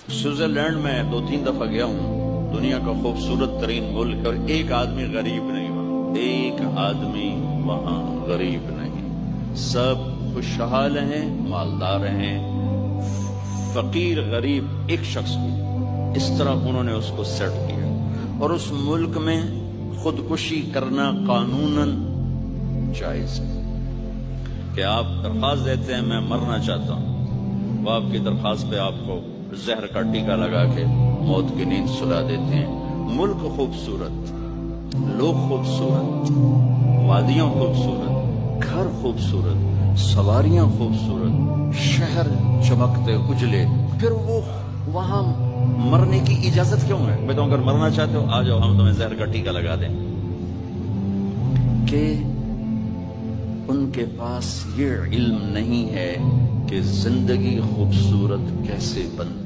Switzerland میں 2-3 دفعہ گیا ہوں، دنیا کا خوبصورت ترین ملک، اور ایک آدمی غریب نہیں وہاں، ایک آدمی وہاں غریب نہیں، سب خوشحال ہیں، مالدار ہیں، فقیر غریب ایک شخص بھی، اس طرح انہوں نے اس کو سیٹ کیا۔ اور اس ملک میں خودکشی کرنا قانوناً جائز ہے کہ آپ درخواست دیتے ہیں میں مرنا چاہتا ہوں، وہ آپ کی درخواست پہ آپ کو زہر کا ٹیکہ لگا کے موت کی نیند سلا دیتے ہیں۔ ملک خوبصورت، لوگ خوبصورت، وادیاں خوبصورت، گھر خوبصورت، سواریاں خوبصورت، شہر چمکتے اجلے، پھر وہ وہاں مرنے کی اجازت کیوں ہے؟ میں تو اگر مرنا چاہتے ہو آ جاؤ، ہم تمہیں زہر کا ٹیکہ لگا دیں۔ کہ ان کے پاس یہ علم نہیں ہے کہ زندگی خوبصورت کیسے بنتی